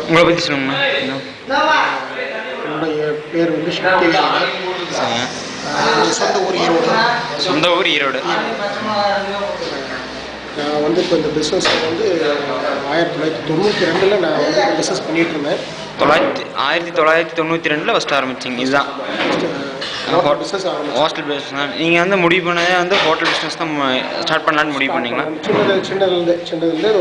உங்களை பற்றி சொல்லுங்கண்ணா. என்னுடைய பேர் வந்து சக்தி. சரிங்க. சொந்த ஊர் ஈரோடு. சொந்த ஊர் ஈரோடு. நான் வந்து இப்போ இந்த பிஸ்னஸ் வந்து 1992 நான் வந்து பிஸ்னஸ் பண்ணிகிட்டு இருந்தேன். 1992 ஃபஸ்ட்டு ஆரம்பிச்சிங்க. இதுதான் பிஸ்னஸ் ஹோட்டல் பிஸ்னஸ். நீங்கள் வந்து முடிவு பண்ணதே வந்து ஹோட்டல் பிஸ்னஸ் தான் ஸ்டார்ட் பண்ணலான்னு முடிவு பண்ணிங்களா?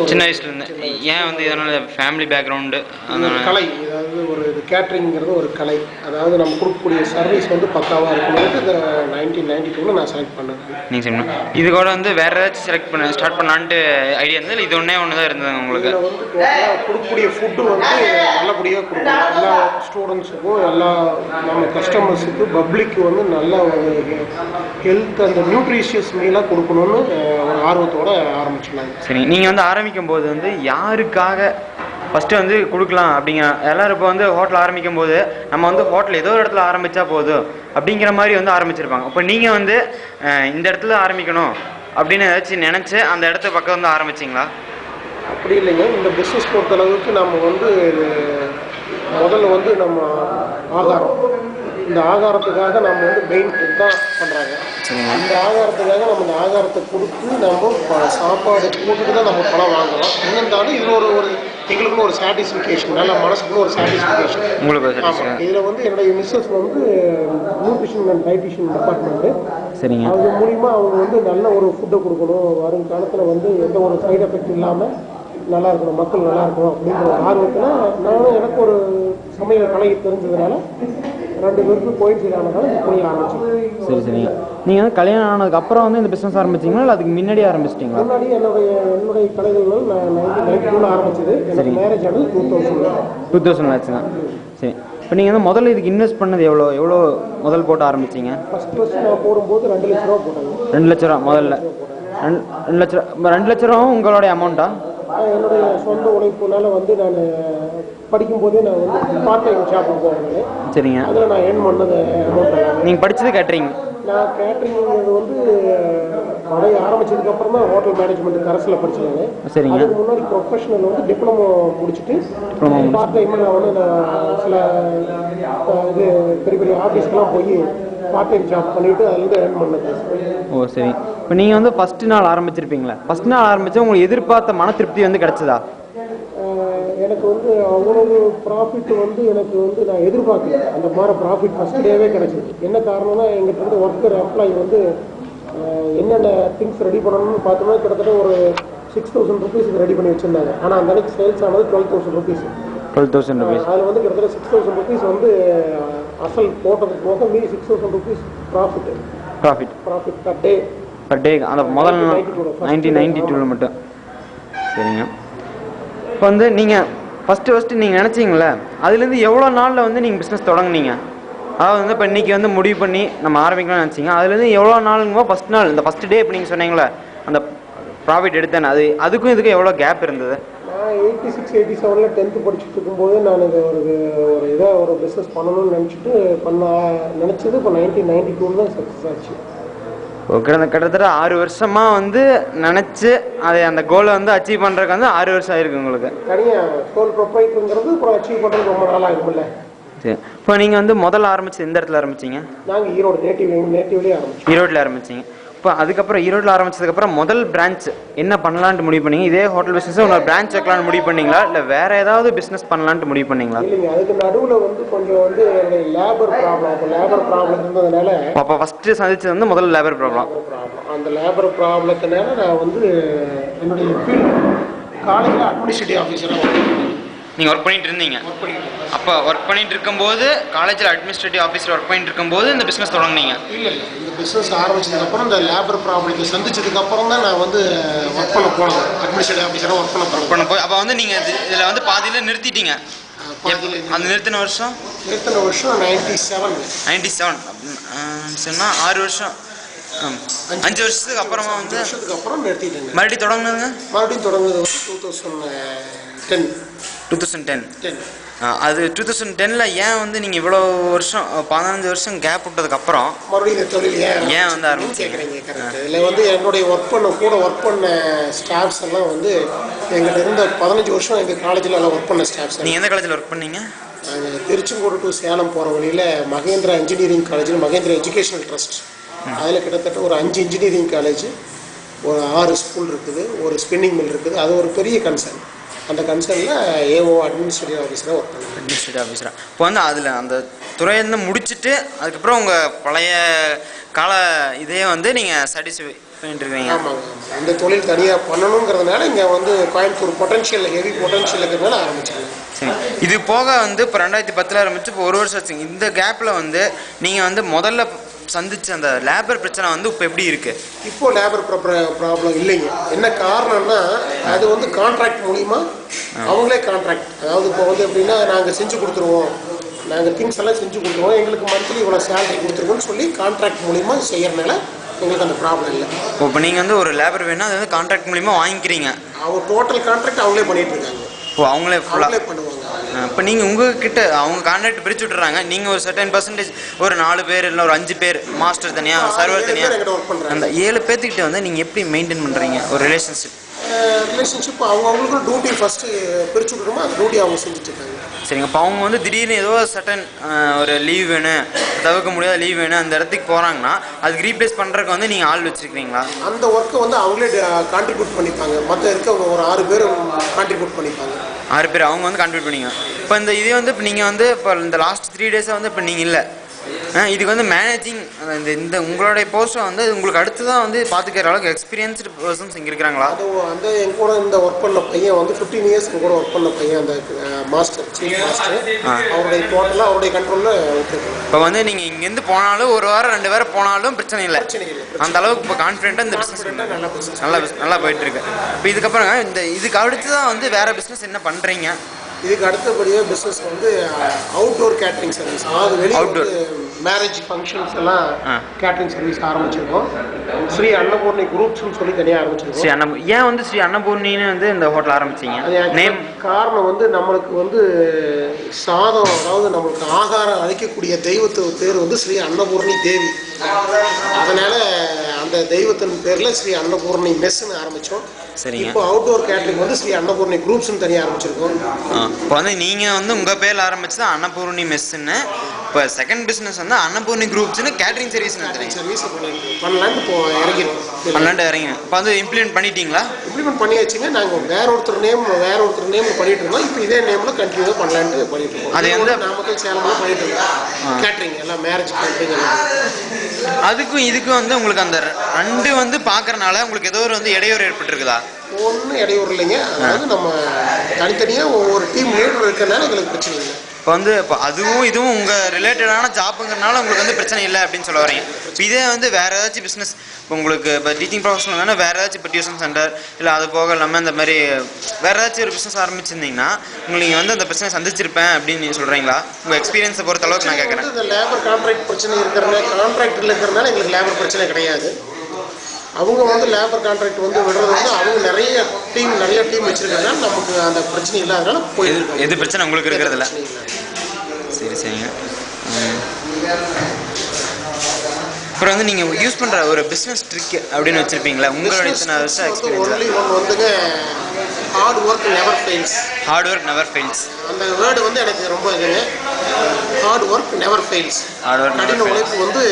சின்ன வயசுலேருந்து. ஏன் வந்து இதனால் ஃபேமிலி பேக்ரவுண்டு அந்த கலை, அதாவது ஒரு கேட்ரிங்கிறது ஒரு கலை, அதாவது நம்ம கொடுக்கக்கூடிய சர்வீஸ் வந்து பக்காவாக இருக்கணும்னு இந்த 1992 நான் செலக்ட் பண்ணேன். நீங்கள் சொல்லணும். இது கூட வந்து வேறு ஏதாச்சும் ஸ்டார்ட் பண்ணலான்ட்டு ஐடியா இருந்தது? இது ஒன்றே ஒன்று தான் இருந்தது உங்களுக்கு? இதில் வந்து டோட்டலாக கொடுக்கக்கூடிய ஃபுட்டு வந்து நல்லபடியாக கொடுக்கணும். எல்லா ஸ்டூடெண்ட்ஸுக்கும், எல்லா நம்ம கஸ்டமர்ஸுக்கு, பப்ளிக்கு வந்து நல்ல ஒரு ஹெல்த் அண்ட் நியூட்ரிஷியஸ் மீலாக கொடுக்கணும்னு ஒரு ஆர்வத்தோடு ஆரம்பிச்சிடலாங்க. சரி. நீங்கள் வந்து ஆரம்பிக்கும் போது வந்து யாருக்காக ஃபஸ்ட்டு வந்து கொடுக்கலாம் அப்படிங்கிற எல்லோரும் இப்போ வந்து ஹோட்டல் ஆரம்பிக்கும் போது நம்ம வந்து ஹோட்டல் ஏதோ ஒரு இடத்துல ஆரம்பித்தா போதும் அப்படிங்கிற மாதிரி வந்து ஆரம்பிச்சிருப்பாங்க. இப்போ நீங்கள் வந்து இந்த இடத்துல ஆரம்பிக்கணும் அப்படின்னு ஏதாச்சும் நினச்சி அந்த இடத்த பக்கம் வந்து ஆரம்பிச்சிங்களா? அப்படி இல்லைங்க. இந்த பிஸ்னஸ் பொறுத்தளவுக்கு நம்ம வந்து முதல்ல வந்து நம்ம ஆகாரம், இந்த ஆகாரத்துக்காக நம்ம வந்து மெயின் தான் பண்ணுறாங்க. இந்த ஆகாரத்துக்காக நம்ம இந்த ஆகாரத்தை கொடுத்து நம்ம சாப்பாடு போட்டுட்டு தான் நம்ம பணம் வாங்கலாம். இருந்தாலும் இதில் ஒரு எங்களுக்குன்னு ஒரு சாட்டிஸ்ஃபிகேஷன், நல்ல மனசுக்குன்னு ஒரு சாட்டிஸ்ஃபிகேஷன் உங்களுக்கு. ஆமாம். இதில் வந்து என்னுடைய மிஸ்ஸஸ் வந்து நியூட்ரிஷன் அண்ட் டயட்டிஷியன் டிபார்ட்மெண்ட்டு. சரிங்க. அது மூலிமா அவங்க வந்து நல்ல ஒரு ஃபுட்டை கொடுக்கணும், வரும் காலத்தில் வந்து எந்த ஒரு சைடு எஃபெக்ட் இல்லாமல் நல்லா இருக்கணும், மக்கள் நல்லா இருக்கணும் அப்படின்ற ஒரு ஆர்வத்தில் நானும் எனக்கு ஒரு சமையல் கலை தெரிஞ்சதுனால 2 பேருக்கும் கோயின்சிடானதால் போய் ஆரம்பிச்சோம். சரி சரிங்க. நீங்கள் வந்து கல்யாணம் ஆனதுக்கப்புறம் வந்து இந்த பிஸ்னஸ் ஆரம்பிச்சிங்களா இல்லை அதுக்கு முன்னாடி ஆரம்பிச்சிட்டிங்களா? முன்னாடி என்னுடைய கலைகள் நான் 1992 ஆரம்பிச்சது. எனக்கு மேரேஜ் ஆனது 2000 ஆச்சுங்க. சரி. இப்போ நீங்கள் வந்து முதல்ல இதுக்கு இன்வெஸ்ட் பண்ணது எவ்வளோ முதல் போட்டு ஆரம்பிச்சிங்க? ஃபஸ்ட் நான் போடும்போது 2 லட்ச ரூபா போட்டாங்க. 2 லட்ச ரூபா முதல்ல. 2 லட்ச ரூபா. 2 லட்ச ரூபாவும் உங்களுடைய அமௌண்ட்டா? என்னுடைய சொந்த உழைப்புனால வந்து நான் படிக்கும்போதே நான் வந்து பார்ட் டைம் ஜாப்புக்கு போகிறேன். சரிங்க. அதில் நான் ஏர்ன் பண்ணது அமௌண்ட். நீங்கள் படித்தது கேட்ரிங்? நான் கேட்ரிங்கிறது வந்து பழைய ஆரம்பிச்சதுக்கப்புறம் தான் ஹோட்டல் மேனேஜ்மெண்ட் கரஸில் படிச்சுருங்க. சரிங்க. அதுக்கு முன்னாடி ப்ரொஃபஷனல் வந்து டிப்ளமோ முடிச்சுட்டு பார்ட் டைமாக நான் வந்து சில இது பெரிய பெரிய ஆஃபீஸ்க்கெலாம் போய் பார்ட் டைம் ஜாப் பண்ணிவிட்டு அதுலேருந்து ஏர்ன் பண்ணது. ஓ சரி. இப்போ நீங்கள் வந்து ஃபஸ்ட்டு நாள் ஆரம்பிச்சிருப்பீங்களா? ஃபஸ்ட் நாள் ஆரம்பித்தா உங்களுக்கு எதிர்பார்த்த மன திருப்தி வந்து கிடச்சதா? எனக்கு வந்து அவ்வளவு ப்ராஃபிட் வந்து எனக்கு வந்து நான் எதிர்பார்க்கல. அந்த மாதிரி ப்ராஃபிட் ஃபஸ்ட் டேவே கிடச்சிது. என்ன காரணம்னா எங்கிட்ட இருந்து ஒர்க்கர் எம்ப்ளாயி வந்து என்னென்ன திங்ஸ் ரெடி பண்ணணும்னு பார்த்தோம்னா கிட்டத்தட்ட ஒரு 6000 ருபீஸுக்கு ரெடி பண்ணி வச்சுருந்தாங்க. ஆனால் அந்த அன்றைக்கு சேல்ஸ் ஆனது 12,000 ருபீஸ். 12,000 ருபீஸ். அதில் வந்து கிட்டத்தட்ட 6000 ருபீஸ் வந்து அசல் போட்டதுக்கு போக மீதி 6000 ருபீஸ் ப்ராஃபிட் பர் டே அந்த முதல் 1992 மட்டும். சரிங்க. இப்போ வந்து நீங்கள் ஃபஸ்ட்டு நீங்கள் நினச்சிங்களே அதுலேருந்து எவ்வளோ நாளில் வந்து நீங்கள் பிஸ்னஸ் தொடங்குனீங்க? அதாவது வந்து இப்போ இன்றைக்கி வந்து முடிவு பண்ணி நம்ம ஆரம்பிக்கலாம்னு நினச்சிங்க, அதுலேருந்து எவ்வளோ நாளுங்கோ ஃபஸ்ட் நாள் இந்த ஃபஸ்ட் டே இப்போ நீங்கள் சொன்னீங்களே அந்த ப்ராஃபிட் எடுத்தேன், அதுக்கும் இதுக்கும் எவ்வளோ கேப் இருந்தது? நான் 86, 87 10th படிச்சுட்டு இருக்கும்போது நான் இது ஒரு இதாக ஒரு பிஸ்னஸ் பண்ணணும்னு நினச்சது இப்போ 1992 தான் சக்ஸஸ் ஆச்சு. கிட்டத்தட்ட 6 வருஷமாக வந்து நினச்சி அதை அந்த கோலை வந்து அச்சீவ் பண்ணுறதுக்கு வந்து 6 வருஷம் ஆயிருக்கு உங்களுக்கு. தனியாக சோல் ப்ரொப்ரைட்டருங்கிறது அப்புறம் அச்சீவ் பண்ணுறது ரொம்ப நாளாக இருக்கும்ல. சரி. இப்போ நீங்கள் வந்து முதல்ல ஆரம்பிச்சு எந்த இடத்துல ஆரம்பிச்சிங்க? நாங்கள் ஈரோடு நேட்டிவ்லேயே ஆரம்பிச்சோம். ஈரோட்டில் ஆரம்பிச்சிங்க. இப்போ அதுக்கப்புறம் ஈரோட்டில் ஆரம்பிச்சதுக்கப்புறம் முதல் பிரான்ச் என்ன பண்ணலான்ட்டு முடிவு பண்ணீங்க? இதே ஹோட்டல் பிஸ்னஸ் இன்னொரு பிரான்ச் வைக்கலான்னு முடிவு பண்ணீங்களா இல்லை வேறு ஏதாவது பிஸ்னஸ் பண்ணலான்ட்டு முடிவு பண்ணீங்களா? இல்லைங்க, அதுக்கு நடுவில் வந்து கொஞ்சம் வந்து லேபர் ப்ராப்ளம் இருந்ததுனால. அப்போ ஃபஸ்ட்டு சந்திச்சது வந்து முதல் லேபர் ப்ராப்ளம். அந்த லேபர் ப்ராப்ளத்தினால நான் வந்து என்னுடைய ஃபீல்டு காலேஜில் அட்மினிஸ்ட்ரேட்டிவ் ஆஃபீஸராக நீங்கள் ஒர்க் பண்ணிட்டு இருந்தீங்க. அப்போ ஒர்க் பண்ணிட்டு இருக்கும்போது காலேஜில் அட்மினிஸ்ட்ரேட்டிவ் ஆஃபீஸில் ஒர்க் பண்ணிட்டு இருக்கும்போது இந்த பிஸ்னஸ் தொடங்குனீங்க? இல்லை, இந்த பிஸ்னஸ் ஆரம்பிச்சதுக்கப்புறம் இந்த லேபர் ப்ராப்ளத்தை சந்திச்சதுக்கப்புறம் தான் நான் வந்து ஒர்க் பண்ண போனேன். அட்மினிஸ்ட்ரேட்டிவ் ஆஃபீஸராக ஒர்க் பண்ண போய் அப்போ வந்து நீங்கள் இதில் வந்து பாதியில் நிறுத்திட்டீங்க. அந்த நிறுத்தின வருஷம் 97 சொன்னால் 6 வருஷம் 5 வருஷத்துக்கு அப்புறமா வந்து நிறுத்திட்டேங்க. மறுபடியும் தொடங்குனது 2010. 2010. அது 2010ல் ஏன் வந்து நீங்கள் இவ்வளோ வருஷம் 15 வருஷம் கேப் விட்டதுக்கப்புறம் மறுபடியும் இந்த தொழில் ஏன் வந்து ஆரம்பிச்சு கேட்குறீங்க? கரெக்ட். இதில் வந்து என்னுடைய ஒர்க் பண்ண ஸ்டாஃப்ஸ் எல்லாம் வந்து எங்கிட்ட இருந்த 15 வருஷம் எங்கள் காலேஜில் எல்லாம் ஒர்க் பண்ண ஸ்டாஃப்ஸ். நீங்கள் எந்த காலேஜில் ஒர்க் பண்ணீங்க? நாங்கள் திருச்செங்கோடு டு சேலம் போகிற வழியில் மகேந்திரா இன்ஜினியரிங் காலேஜில் மகேந்திரா எஜுகேஷனல் ட்ரஸ்ட், அதில் கிட்டத்தட்ட ஒரு 5 இன்ஜினியரிங் காலேஜ், ஒரு 6 ஸ்கூல் இருக்குது, ஒரு ஸ்பின்னிங் மில் இருக்குது. அது ஒரு பெரிய கன்சர்ன். அந்த கன்சர்னில் ஏஓ அட்மினிஸ்ட்ரேட்டிவ் ஆஃபீஸராக ஒர்க் பண்ணுறேன். அட்மினிஸ்ட்ரேட்டிவ் ஆஃபீஸராக இப்போ வந்து அதில் அந்த துறையிலேருந்து முடிச்சுட்டு அதுக்கப்புறம் உங்கள் பழைய கால இதே வந்து நீங்கள் சாட்டிஸ்ஃபை பண்ணிட்டுருக்கீங்க? ஆமாங்க. இந்த தொழில் தனியாக பண்ணணுங்கிறதுனால இங்கே வந்து கோயம்புத்தூர் பொட்டன்ஷியல் ஹெவி பொட்டன்ஷியல் இருக்கிறதுனால ஆரம்பிச்சாங்க. சரி, இது போக வந்து இப்போ 2010 ஆரம்பிச்சு இப்போ 1 வருஷம் ஆச்சுங்க. இந்த கேப்பில் வந்து நீங்கள் வந்து முதல்ல சந்திச்ச அந்த லேபர் பிரச்சனை வந்து இப்போ எப்படி இருக்குது? இப்போ லேபர் ப்ராப்ளம் இல்லைங்க. என்ன காரணம்னா அது வந்து கான்ட்ராக்ட் மூலிமா அவங்களே கான்ட்ராக்ட், அதாவது இப்போ வந்து எப்படின்னா நாங்கள் செஞ்சு கொடுத்துருவோம், நாங்கள் திங்ஸ் எல்லாம் செஞ்சு கொடுத்துருவோம், எங்களுக்கு மந்த்லி இவ்வளோ சேலரி கொடுத்துருவோன்னு சொல்லி கான்ட்ராக்ட் மூலிமா செய்யறதுனால எங்களுக்கு அந்த ப்ராப்ளம் இல்லை. இப்போ நீங்கள் வந்து ஒரு லேபர் வேணால் அது வந்து கான்ட்ராக்ட் மூலிமா வாங்கிக்கிறீங்க. அவங்க டோட்டல் கான்ட்ராக்ட் அவங்களே பண்ணிட்டு இருக்காங்க. இப்போ அவங்களே ஃபுல்லாக பண்ணுவாங்க. இப்போ நீங்கள் உங்ககிட்ட அவங்க கான்ட்ராக்ட் பிரித்து விட்டுறாங்க, நீங்கள் ஒரு சர்டன் பர்சன்டேஜ் ஒரு 4 பேர் இல்லை ஒரு 5 பேர் மாஸ்டர் தனியாக சர்வர் தனியாக ஒர்க் பண்ணுறாங்க. அந்த 7 பேர்த்துக்கிட்ட வந்து நீங்கள் எப்படி மெயின்டைன் பண்ணுறீங்க ஒரு ரிலேஷன்ஷிப்? அவங்களுக்கு டியூட்டி ஃபஸ்ட்டு பிரித்து விட்டுருமோ அந்த டியூட்டி அவங்க செஞ்சுட்டு இருக்காங்க. சரிங்க. இப்போ அவங்க வந்து திடீர்னு ஏதோ சர்டன் ஒரு லீவ் வேணும், தவிர்க்க முடியாத லீவ் வேணும், அந்த இடத்துக்கு போகிறாங்கன்னா அதுக்கு ரீப்ளேஸ் பண்ணுறதுக்கு வந்து நீங்கள் ஆள் வச்சுருக்கீங்களா? அந்த ஒர்க்கை வந்து அவங்களே கான்ட்ரிபியூட் பண்ணிப்பாங்க. மற்ற இருக்கவங்க ஒரு 6 பேர் கான்ட்ரிபியூட் பண்ணிப்பாங்க. 6 பேர் அவங்க வந்து கான்ட்ரிபியூட் பண்ணிங்க. இப்போ இந்த இதே வந்து இப்போ நீங்கள் வந்து இப்போ இந்த லாஸ்ட் 3 டேஸாக வந்து இப்போ நீங்கள் இல்லை, இதுக்கு வந்து மேனேஜிங் இந்த உங்களுடைய போஸ்ட்டை வந்து உங்களுக்கு அடுத்து தான் வந்து பார்த்துக்கிற அளவுக்கு எக்ஸ்பீரியன்ஸ்டு பர்சன்ஸ் இங்கே இருக்கிறாங்களா? அது அந்த என் கூட இந்த ஒர்க் பண்ண பையன் வந்து 15 இயர்ஸ் என் கூட ஒர்க் பண்ண பையன், அந்த மாஸ்டர் சீஃப் மாஸ்டர், அவருடைய டோட்டலாக அவருடைய கண்ட்ரோலில் விட்டுருக்கோம். இப்போ வந்து நீங்கள் இங்கேருந்து போனாலும் 1 வாரம் 2 வாரம் போனாலும் பிரச்சனை இல்லை, அந்த அளவுக்கு இப்போ கான்ஃபிடென்ட்டாக இந்த பிஸ்னஸ் நல்லா போயிட்டுருக்கு. இப்போ இதுக்கப்புறம் இதுக்கு அடுத்து தான் வந்து வேறு பிஸ்னஸ் என்ன பண்ணுறீங்க? இதுக்கு அடுத்தபடியாக பிஸ்னஸ் வந்து அவுட்டோர் கேட்ரிங் சர்வீஸ், அதாவது வெளியே மேரேஜ் ஃபங்க்ஷன்ஸ் எல்லாம் கேட்ரிங் சர்வீஸ் ஆரம்பிச்சிருக்கோம். ஸ்ரீ அன்னபூர்ணி குரூப்ஸ்னு சொல்லி தனியாக ஆரம்பிச்சிருக்கோம். ஏன் வந்து ஸ்ரீ அன்னபூர்ணின்னு வந்து இந்த ஹோட்டல் ஆரம்பிச்சிங்க? நேம் காரணம் வந்து நம்மளுக்கு வந்து சாதம், அதாவது நம்மளுக்கு ஆகாரம் அளிக்கக்கூடிய தெய்வத்து பேர் வந்து ஸ்ரீ அன்னபூர்ணி தேவி. அதனால் அந்த தெய்வத்தின் பேரில் ஸ்ரீ அன்னபூர்ணி மெஸ்ன்னு ஆரம்பித்தோம். சரிங்க. இப்போ அவுட்டோர் கேட்ரிங் வந்து ஸ்ரீ அன்னபூர்ணி குரூப்ஸ்னு தனியாக ஆரம்பிச்சிருக்கோம். இப்போ வந்து நீங்கள் வந்து உங்கள் பேரில் ஆரம்பிச்சு தான் அன்னபூர்ணி மெஸ்ஸுன்னு, இப்போ செகண்ட் பிஸ்னஸ் வந்து அன்னபூர்ணி குரூப்ஸ்னு கேட்ரிங் சர்வீஸ் சர்வீஸ் பண்ணலான்னு இப்போ இறங்கிருக்கோம். இப்போ வந்து இம்ப்ளிமெண்ட் பண்ணிட்டீங்களா? இம்ப்ளிமெண்ட் பண்ணியாச்சுங்க. நாங்கள் வேற ஒருத்தர் நேம் பண்ணிட்டு இருந்தோம். இப்போ இதே நேமில் கண்டினியூ பண்ணலான்ட்டு பண்ணிட்டு இருக்கோம். அது வந்து நாமக்கல் சேலம்லாம் பண்ணிட்டு இருக்கோம். கேட்ரிங் எல்லாம் மேரேஜ் கேட்ரிங் எல்லாம். அதுக்கும் இதுக்கும் வந்து உங்களுக்கு அந்த 2 வந்து பார்க்கறனால உங்களுக்கு ஏதோ ஒரு வந்து இடையூறு ஏற்பட்டுருக்குதா? ஒன்றும் இடையூறு இல்லைங்க. அதாவது நம்ம தனித்தனியாக ஒவ்வொரு டீம் லீடர் இருக்கிறனால எங்களுக்கு பிரச்சனை இல்லை. இப்போ அதுவும் இதுவும் உங்கள் ரிலேட்டடான ஜாப்புங்கிறனால உங்களுக்கு வந்து பிரச்சனை இல்லை அப்படின்னு சொல்ல வரீங்க. இப்போ இதே வந்து வேறு ஏதாச்சும் பிஸ்னஸ், இப்போ உங்களுக்கு இப்போ டீச்சிங் ப்ரொஃபஷனல் தானே, வேறு ஏதாச்சும் இப்போ டியூஷன் சென்டர் இல்லை அது போக இல்லாமல் இந்த மாதிரி வேறு ஏதாச்சும் ஒரு பிஸ்னஸ் ஆரம்பிச்சிருந்தீங்கன்னா உங்களுக்கு வந்து அந்த பிரச்சனை சந்திச்சிருப்பேன் அப்படின்னு நீங்கள் சொல்கிறீங்களா? உங்கள் எக்ஸ்பீரியன்ஸை பொறுத்த அளவுக்கு நான் கேட்குறேன். இந்த லேபர் கான்ட்ராக்ட் பிரச்சனை கான்ட்ராக்டில் இருக்கிறதுனால எங்களுக்கு லேபர் பிரச்சனை கிடையாது. அவங்க வந்து லேபர் கான்ட்ராக்ட் வந்து விடுறது வந்து அவங்க நிறைய டீம் வச்சிருக்கிறதுனால நமக்கு அந்த பிரச்சனை இல்லாதனால போயிருக்கு. எது பிரச்சனை உங்களுக்கு இருக்கிறதில்ல? சரிங்க. அப்புறம் வந்து நீங்கள் யூஸ் பண்ணுற ஒரு பிஸ்னஸ் ட்ரிக் அப்படின்னு வச்சுருப்பீங்களா உங்களுடைய இத்தனை வருஷம் எக்ஸ்பீரியன்ஸ்? வந்துங்க ஹார்ட் ஒர்க் நெவர் ஃபெயில்ஸ். அந்த வேர்டு வந்து எனக்கு ரொம்ப இதுங்க. Hard work never fails. கடின உழைப்பு வந்து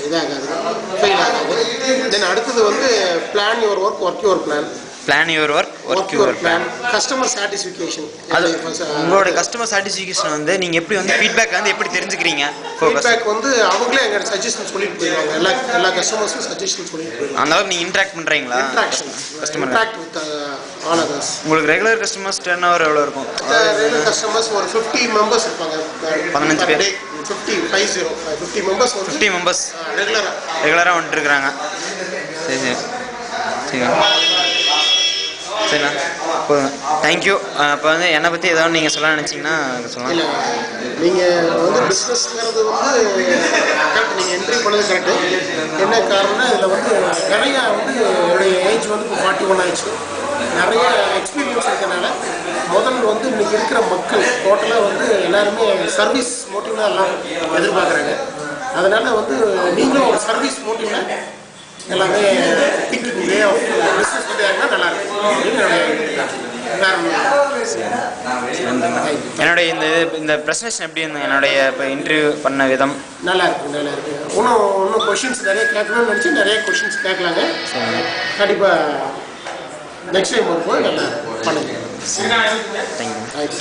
இதாகாது, ஃபெயில் ஆகாது. தென் அடுத்தது வந்து plan your work, work your plan. Plan your work, work your plan. Customer satisfaction. அது உங்களோட கஸ்டமர் சாட்டிஸ்ஃபிகேஷன் வந்து நீங்கள் எப்படி வந்து ஃபீட்பேக் வந்து எப்படி தெரிஞ்சுக்கிறீங்க? ஃபீட்பேக் வந்து அவங்களே எங்கள் சஜஷன் சொல்லிட்டு போயிடுவாங்க. எல்லா கஸ்டமர்ஸும் சஜஷன் சொல்லிட்டு போயிடுவாங்க. அந்த அளவுக்கு நீங்கள் இன்ட்ராக்ட் பண்ணுறீங்களா? Customer interact with all others. உங்களுக்கு ரெகுலர் கஸ்டமர்ஸ் டர்ன் ஓவர் எவ்வளோ இருக்கும்? ரெகுலர் கஸ்டமர்ஸ் ஒரு 50 மெம்பர்ஸ் இருப்பாங்க. 15 பேர். 50 மெம்பர்ஸ் வந்து 50 மெம்பர்ஸ் ரெகுலராக வந்துட்டு இருக்கிறாங்க. சரிண்ணா, போதுங்க. தேங்க்யூ. இப்போ வந்து என்னை பற்றி ஏதாவது நீங்கள் சொல்ல நினச்சிங்கன்னா சொல்லலாம். இல்லை, நீங்கள் வந்து பிஸ்னஸ்ங்கிறது வந்து கரெக்ட், நீங்கள் என்ட்ரி பண்ணது கரெக்டு. என்ன காரணம்னா இதில் வந்து நிறையா வந்து என்னுடைய ஏஜ் வந்து இப்போ 41 ஆயிடுச்சு. நிறைய எக்ஸ்பீரியன்ஸ் இருக்கிறனால முதல்ல வந்து இன்னைக்கு இருக்கிற மக்கள் டோட்டலாக வந்து எல்லாருமே சர்வீஸ் மோட்டிவ்ல எல்லாம் எதிர்பார்க்குறாங்க. அதனால வந்து நீங்களும் ஒரு சர்வீஸ் மோட்டிவ்ல எல்லாமே திங்கிங் வே ஆஃப் பிஸ்னஸ் வந்து யாருன்னா நல்லா இருக்கும் அப்படின்னு என்னுடைய இந்த ப்ரெசன்டேஷன் எப்படி இருந்தது? என்னுடைய இப்போ இன்டர்வியூ பண்ண விதம் நல்லா இருக்கு. இன்னும் கொஷின்ஸ் நிறைய கேட்கணும்னு நினச்சி நிறைய கொஷின்ஸ் கேட்கலாங்க. கண்டிப்பாக நெக்ஸ்ட் டைம் வரும்போது நல்லா பண்ணுங்க. தேங்க்யூ.